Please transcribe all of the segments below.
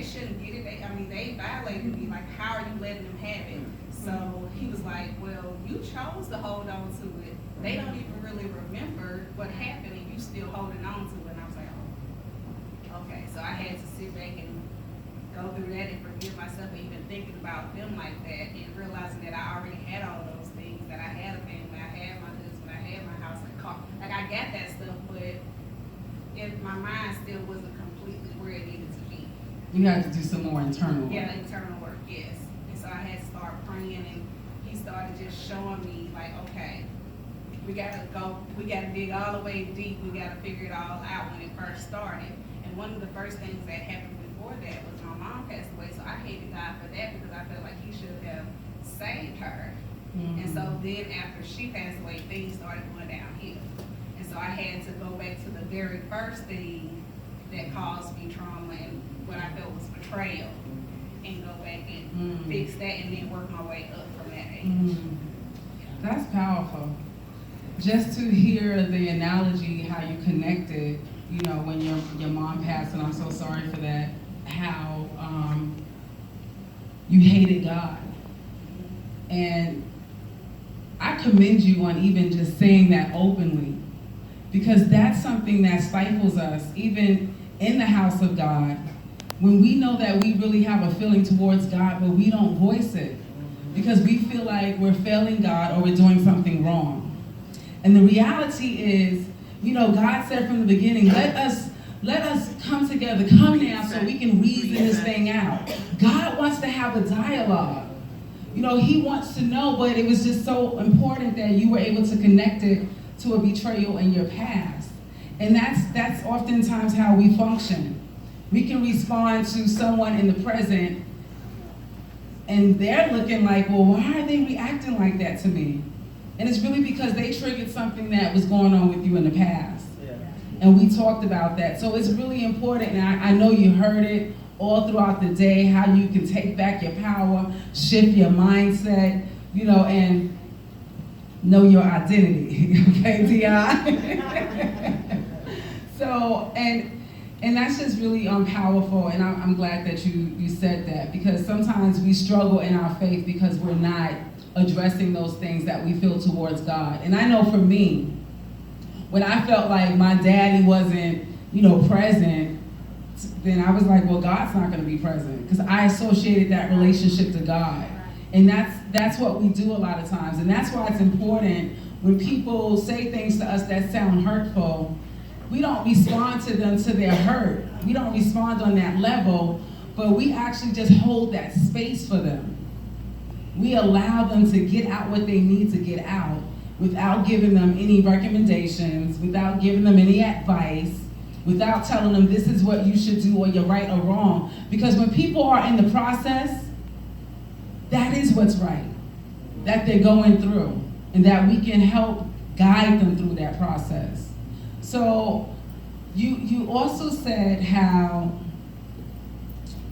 shouldn't get it. They violated me. Like, how are you letting them have it? So he was like, well, you chose to hold on to it. They don't even really remember what happened, and you still holding on to it. And I was like, oh, okay. So I had to sit back and go through that and forgive myself for even thinking about them like that, and realizing that I already had all those things, that I had a family, I had my husband, I had my house and car. Like, I got that stuff, but my mind still wasn't completely where it needed to be. You had to do some more internal work. Yeah, internal work, yes. And so I had to start praying, and he started just showing me, like, okay, we gotta dig all the way deep. We gotta figure it all out when it first started. And one of the first things that happened before that was my mom passed away, so I hated God for that because I felt like he should have saved her. Mm-hmm. And so then after she passed away, things started going downhill. And so I had to go back to the very first thing that caused me trauma and what I felt was betrayal, and go back and fix that, and then work my way up from that age. That's powerful. Just to hear the analogy, how you connected, you know, when your mom passed, and I'm so sorry for that, how you hated God. And I commend you on even just saying that openly, because that's something that stifles us, even in the house of God, when we know that we really have a feeling towards God, but we don't voice it, because we feel like we're failing God or we're doing something wrong. And the reality is, you know, God said from the beginning, let us come together, come now, so we can reason this thing out. God wants to have a dialogue. You know, he wants to know, but it was just so important that you were able to connect it to a betrayal in your past. And that's oftentimes how we function. We can respond to someone in the present, and they're looking like, well, why are they reacting like that to me? And it's really because they triggered something that was going on with you in the past. Yeah. And we talked about that. So it's really important, and I know you heard it all throughout the day, how you can take back your power, shift your mindset, you know, and know your identity. Okay, Dion? So, and that's just really powerful, and I'm glad that you said that, because sometimes we struggle in our faith because we're not addressing those things that we feel towards God. And I know for me, when I felt like my daddy wasn't, you know, present, then I was like, well, God's not going to be present, because I associated that relationship to God. And that's what we do a lot of times. And that's why it's important when people say things to us that sound hurtful, we don't respond to them to their hurt. We don't respond on that level, but we actually just hold that space for them. We allow them to get out what they need to get out without giving them any recommendations, without giving them any advice, without telling them this is what you should do or you're right or wrong. Because when people are in the process, that is what's right, that they're going through, and that we can help guide them through that process. So you also said how,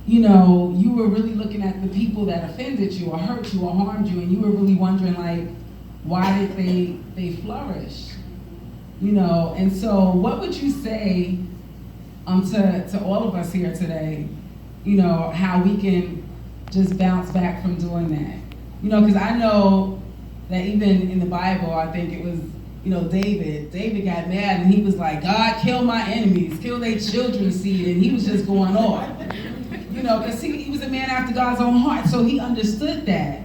you know, you were really looking at the people that offended you or hurt you or harmed you, and you were really wondering, like, why did they flourish? You know, and so what would you say to all of us here today, you know, how we can just bounce back from doing that? You know, because I know that even in the Bible, I think it was, you know, David got mad and he was like, God, kill my enemies, kill their children's seed, and he was just going off. You know, because he was a man after God's own heart, so he understood that.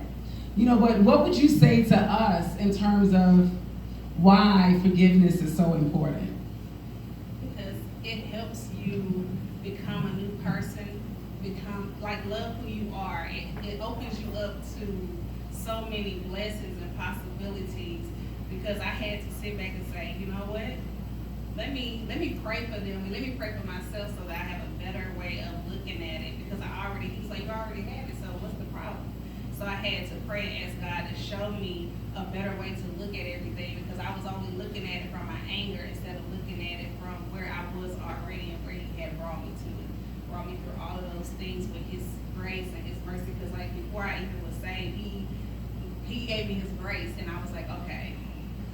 You know, but what would you say to us in terms of why forgiveness is so important? Because it helps you become a new person, love who you are. It opens you up to so many blessings and possibilities, because I had to sit back and say, you know what? Let me pray for them, and let me pray for myself so that I have a better way of looking at it, because he's like, you already have it, so what's the problem? So I had to pray and ask God to show me a better way to look at everything, because I was only looking at it from my anger instead of looking at it from where I was already and where he had brought me to it. Brought me through all of those things with his grace and his mercy, because like before I even was saved, he gave me his grace, and I was like, okay,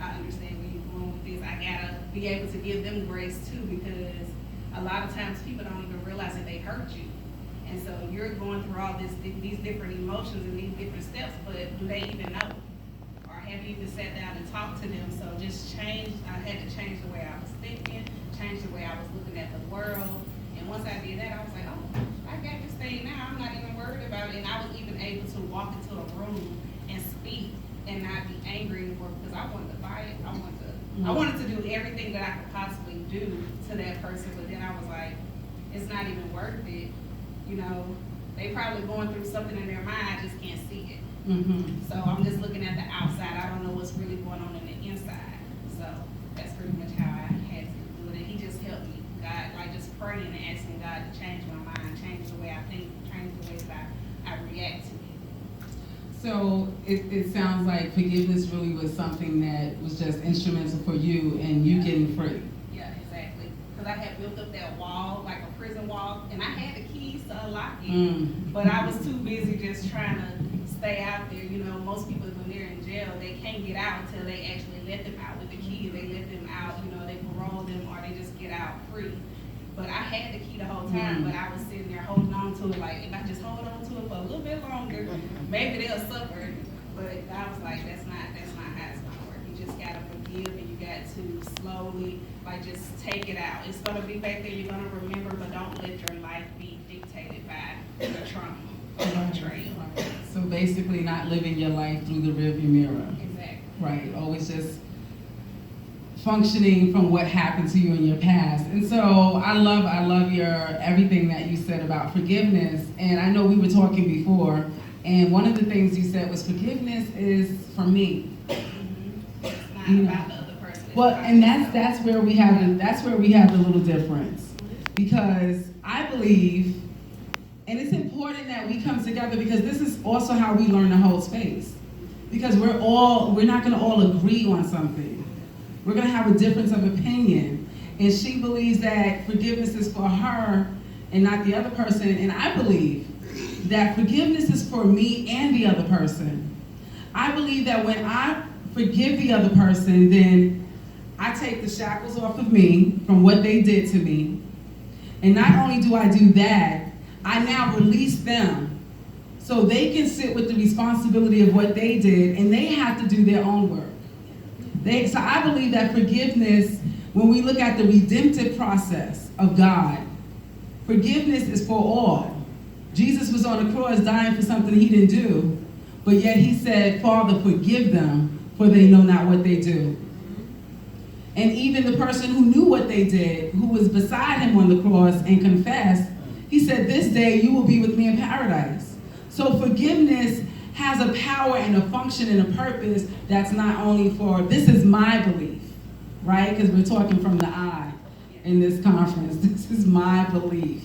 I understand where you're going with this. I gotta be able to give them grace too, because a lot of times people don't even realize that they hurt you. And so you're going through all these different emotions and these different steps, but do they even know? Or have you even sat down and talked to them? So just I had to change the way I was thinking, change the way I was looking at the world. And once I did that, I was like, oh, I got this thing now. I'm not even worried about it. And I was even able to walk into a room and speak and not be angry anymore because I wanted to fight. I wanted to do everything that I could possibly do to that person. But then I was like, it's not even worth it. You know, they probably going through something in their mind. I just can't see it. Mm-hmm. So I'm just looking at the outside. I don't know what's really going on in the inside. So that's pretty much how I had to do it. And he just helped me. God, like just praying and asking God to change my mind, change the way I think, change the way that I react to it. So it sounds like forgiveness really was something that was just instrumental for you and you getting free. Yeah, exactly. Because I had built up that wall, like a prison wall, and I had the keys to unlock it. But I was too busy just trying to stay out there. You know, most people when they're in jail, they can't get out until they actually let them out with the key. They let them out, you know, they parole them or they just get out free. But I had the key the whole time, but I was sitting there holding on to it, like, if I just hold on to it for a little bit longer, maybe they'll suffer. But I was like, that's not how it's gonna work. You just gotta forgive and you got to slowly, like, just take it out. It's gonna be back there, you're gonna remember, but don't let your life be dictated by the trauma or betrayal. So basically not living your life through the rearview mirror. Exactly. Right, always just functioning from what happened to you in your past. And so I love your everything that you said about forgiveness. And I know we were talking before, and one of the things you said was forgiveness is for me. Mm-hmm. It's not about the other person. Well, and that's where we have the little difference. Because I believe, and it's important that we come together because this is also how we learn to hold space. Because we're not gonna all agree on something. We're going to have a difference of opinion. And she believes that forgiveness is for her and not the other person. And I believe that forgiveness is for me and the other person. I believe that when I forgive the other person, then I take the shackles off of me from what they did to me. And not only do I do that, I now release them so they can sit with the responsibility of what they did and they have to do their own work. So I believe that forgiveness, when we look at the redemptive process of God, forgiveness is for all. Jesus was on the cross dying for something he didn't do, but yet he said, Father, forgive them, for they know not what they do. And even the person who knew what they did, who was beside him on the cross and confessed, he said, this day you will be with me in paradise. So forgiveness has a power and a function and a purpose that's not only for, this is my belief, right? Because we're talking from the I in this conference. This is my belief,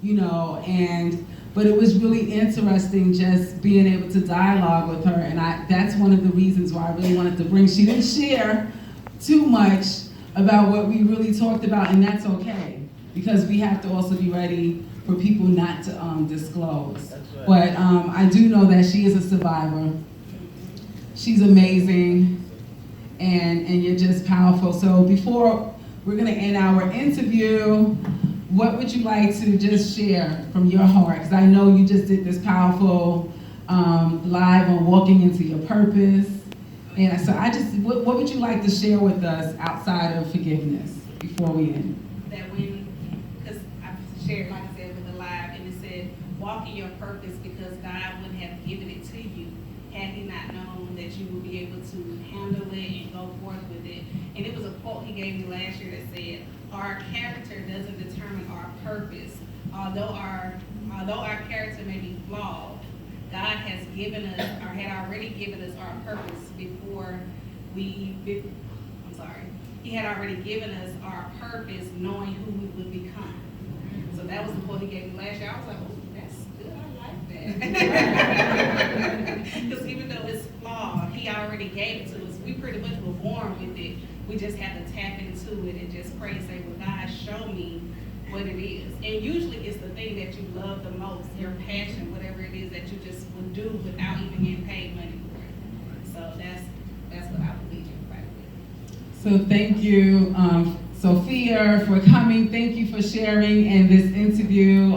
you know, but it was really interesting just being able to dialogue with her, and that's one of the reasons why I really wanted to bring, she didn't share too much about what we really talked about, and that's okay, because we have to also be ready for people not to disclose. Right. But I do know that she is a survivor. She's amazing, and you're just powerful. So before we're gonna end our interview, what would you like to just share from your heart? Because I know you just did this powerful live on walking into your purpose. And so what would you like to share with us outside of forgiveness before we end? That because I shared, like I said, with the live, and it said, walk in your purpose because God wouldn't have given it to you had he not known that you would be able to handle it and go forth with it. And it was a quote he gave me last year that said, our character doesn't determine our purpose. Although our character may be flawed, God has given us, or had already given us our purpose before He had already given us our purpose knowing who we would become. So that was the quote he gave me last year. I was like, oh, that's good, I like that. Because even though it's flawed, he already gave it to us. We pretty much were born with it. We just have to tap into it and just pray and say, well, God, show me what it is. And usually it's the thing that you love the most, your passion, whatever it is that you just would do without even getting paid money for it. So that's what I believe in right with. So thank you Sophia, for coming. Thank you for sharing in this interview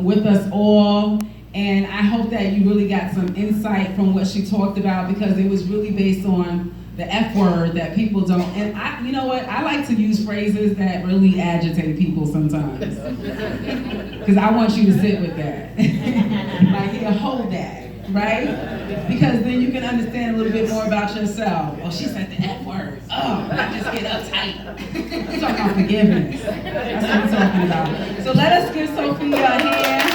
with us all. And I hope that you really got some insight from what she talked about, because it was really based on the F word that people don't. And you know what? I like to use phrases that really agitate people sometimes. Because I want you to sit with that. Like, here, hold that, right? Because then you can understand a little bit more about yourself. Oh, she said the F word. Oh, I just get uptight. I'm talking about forgiveness. That's what I'm talking about. So let us give Sophia a hand.